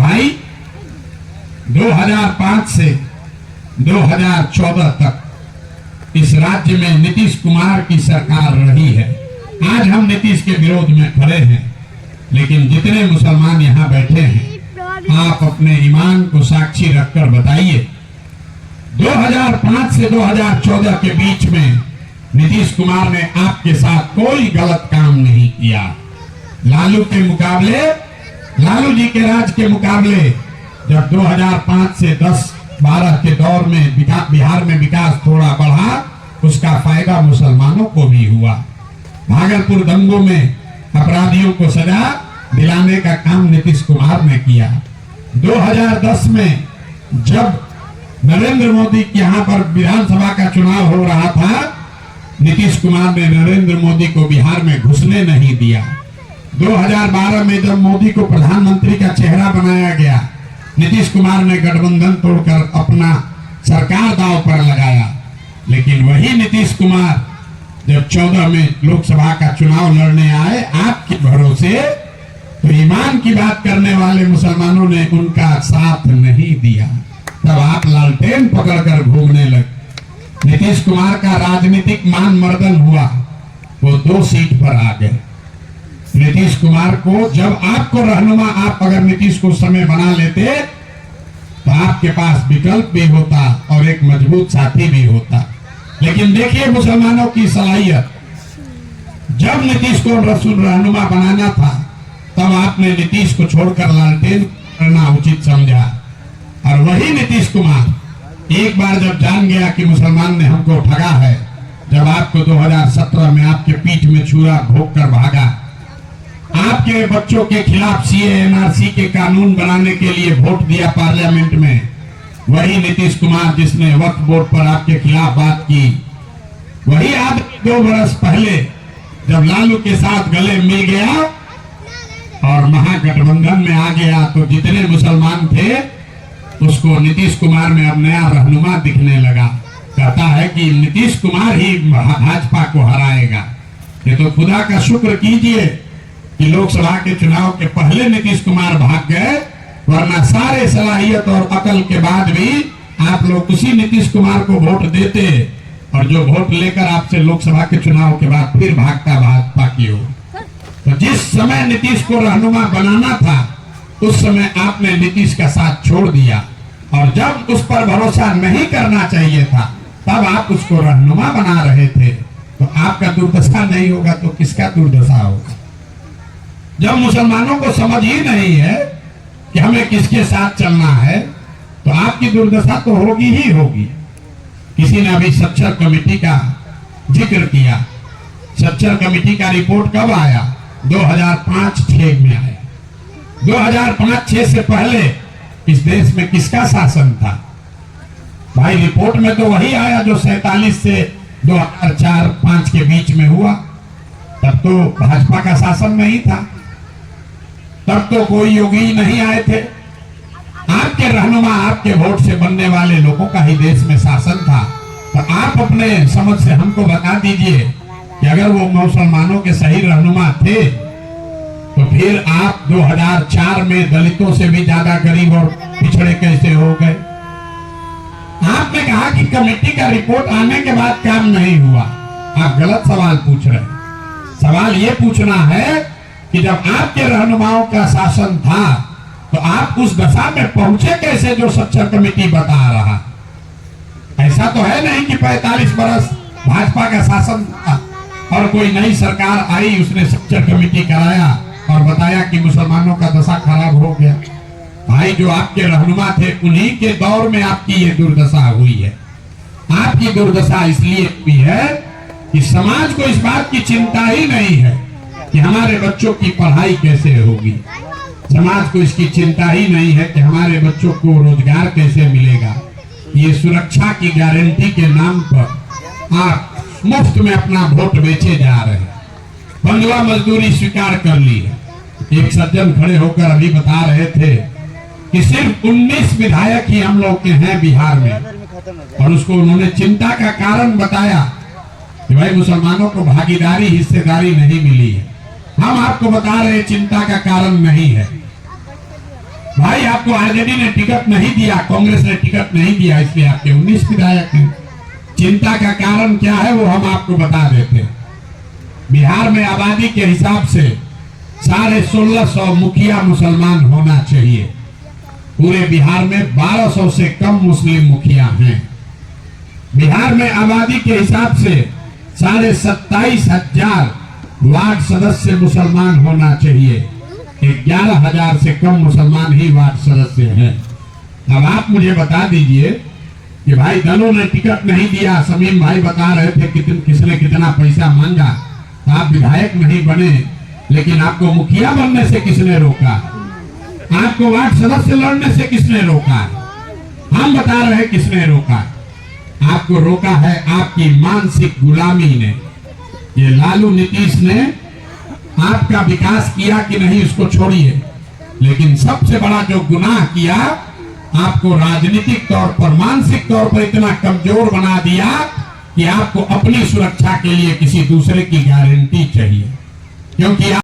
भाई 2005 से 2014 तक इस राज्य में नीतीश कुमार की सरकार रही है। आज हम नीतीश के विरोध में खड़े हैं, लेकिन जितने मुसलमान यहाँ बैठे हैं, आप अपने ईमान को साक्षी रखकर बताइए 2005 से 2014 के बीच में नीतीश कुमार ने आपके साथ कोई गलत काम नहीं किया। लालू के मुकाबले, लालू जी के राज के मुकाबले जब 2005 से 10-12 के दौर में बिहार में विकास थोड़ा बढ़ा, उसका फायदा मुसलमानों को भी हुआ। भागलपुर दंगों में अपराधियों को सजा दिलाने का काम नीतीश कुमार ने किया। 2010 में जब नरेंद्र मोदी के यहाँ पर विधानसभा का चुनाव हो रहा था, नीतीश कुमार ने नरेंद्र मोदी को बिहार में घुसने नहीं दिया। 2012 में जब मोदी को प्रधानमंत्री का चेहरा बनाया गया, नीतीश कुमार ने गठबंधन तोड़कर अपना सरकार दांव पर लगाया। लेकिन वही नीतीश कुमार जब 14 में लोकसभा का चुनाव लड़ने आए आपके भरोसे, तो ईमान की बात करने वाले मुसलमानों ने उनका साथ नहीं दिया। तब आप लालटेन पकड़कर घूमने लगे। नीतीश कुमार का राजनीतिक मान मर्दन हुआ, वो 2 सीट पर आ गए। नीतीश कुमार को जब आपको रहनुमा, आप अगर नीतीश को समय बना लेते तो आपके पास विकल्प भी होता और एक मजबूत साथी भी होता। लेकिन देखिए मुसलमानों की सलाहियत, जब नीतीश को रहनुमा बनाना था, तब आपने नीतीश को छोड़कर लालटेन करना उचित समझा। और वही नीतीश कुमार एक बार जब जान गया कि मुसलमान ने हमको ठगा है, जब आपको 2017 में आपके पीठ में छुरा भोंक कर भागा, आपके बच्चों के खिलाफ सीए एनआरसी के कानून बनाने के लिए वोट दिया पार्लियामेंट में, वही नीतीश कुमार जिसने वक्फ बोर्ड पर आपके खिलाफ बात की, वही आप 2 बरस पहले जब लालू के साथ गले मिल गया और महागठबंधन में आ गया, तो जितने मुसलमान थे उसको नीतीश कुमार में अब नया रहनुमा दिखने लगा। कहता है कि नीतीश कुमार ही भाजपा को हराएगा। ये तो खुदा का शुक्र कीजिए कि लोकसभा के चुनाव के पहले नीतीश कुमार भाग गए, वरना सारे सलाहियत और अकल के बाद भी आप लोग उसी नीतीश कुमार को वोट देते, और जो वोट लेकर आपसे लोकसभा के चुनाव के बाद फिर भागता भाजपा की ओर। तो जिस समय नीतीश को रहनुमा बनाना था, उस समय आपने नीतीश का साथ छोड़ दिया, और जब उस पर भरोसा नहीं करना चाहिए था, तब आप उसको रहनुमा बना रहे थे। तो आपका दुर्दशा नहीं होगा तो किसका दुर्दशा होगा? जब मुसलमानों को समझ ही नहीं है कि हमें किसके साथ चलना है, तो आपकी दुर्दशा तो होगी ही होगी। किसी ने अभी सच्चर कमेटी का जिक्र किया। सच्चर कमेटी का रिपोर्ट कब आया? 2005-06 में आया। 2005-06 से पहले इस देश में किसका शासन था? भाई रिपोर्ट में तो वही आया जो 47 से 2004-05 के बीच में हुआ। तब तो भाजपा का शासन नहीं था, तब तो कोई योगी नहीं आए थे। आपके रहनुमा, आपके वोट से बनने वाले लोगों का ही देश में शासन था। तो आप अपने समझ से हमको बता दीजिए कि अगर वो मुसलमानों के सही रहनुमा थे, तो फिर आप 2004 में दलितों से भी ज्यादा गरीब और पिछड़े कैसे हो गए? आपने कहा कि कमेटी का रिपोर्ट आने के बाद काम नहीं हुआ। आप गलत सवाल पूछ रहे हैं। सवाल ये पूछना है कि जब आपके रहनुमाओं का शासन था, तो आप उस दशा में पहुंचे कैसे जो सच्चर कमेटी बता रहा? ऐसा तो है नहीं कि 45 बरस भाजपा का शासन था और कोई नई सरकार आई, उसने सच्चर कमेटी कराया और बताया कि मुसलमानों का दशा खराब हो गया। भाई जो आपके रहनुमा थे, उन्हीं के दौर में आपकी ये दुर्दशा हुई है। आपकी दुर्दशा इसलिए हुई है कि समाज को इस बात की चिंता ही नहीं है कि हमारे बच्चों की पढ़ाई कैसे होगी। समाज को इसकी चिंता ही नहीं है कि हमारे बच्चों को रोजगार कैसे मिलेगा। ये सुरक्षा की गारंटी के नाम पर आप मुफ्त में अपना वोट बेचे जा रहे हैं। बंधुआ मजदूरी स्वीकार कर ली है। एक सज्जन खड़े होकर अभी बता रहे थे कि सिर्फ 19 विधायक ही हम लोग के हैं बिहार में, और उसको उन्होंने चिंता का कारण बताया कि भाई मुसलमानों को भागीदारी, हिस्सेदारी नहीं मिली है। हम आपको बता रहे चिंता का कारण नहीं है। भाई आपको आरजेडी ने टिकट नहीं दिया, कांग्रेस ने टिकट नहीं दिया, इसलिए आपके 19 विधायक हैं। चिंता का कारण क्या है वो हम आपको बता देते हैं। बिहार में आबादी के हिसाब से 1650 मुखिया मुसलमान होना चाहिए। पूरे बिहार में 1200 से कम मुस्लिम मुखिया हैं। बिहार में आबादी के हिसाब से 27,500 वार्ड सदस्य मुसलमान होना चाहिए। 11,000 से कम मुसलमान ही वार्ड सदस्य हैं। अब आप मुझे बता दीजिए कि भाई दलों ने टिकट नहीं दिया, समीम भाई बता रहे थे किसने कितना पैसा मांगा, आप विधायक नहीं बने, लेकिन आपको मुखिया बनने से किसने रोका? आपको वार्ड सदस्य लड़ने से किसने रोका? हम बता रहे हैं किसने रोका। आपको रोका है आपकी मानसिक गुलामी ने। ये लालू नीतीश ने आपका विकास किया कि नहीं उसको छोड़िए, लेकिन सबसे बड़ा जो गुनाह किया, आपको राजनीतिक तौर पर, मानसिक तौर पर इतना कमजोर बना दिया कि आपको अपनी सुरक्षा के लिए किसी दूसरे की गारंटी चाहिए, क्योंकि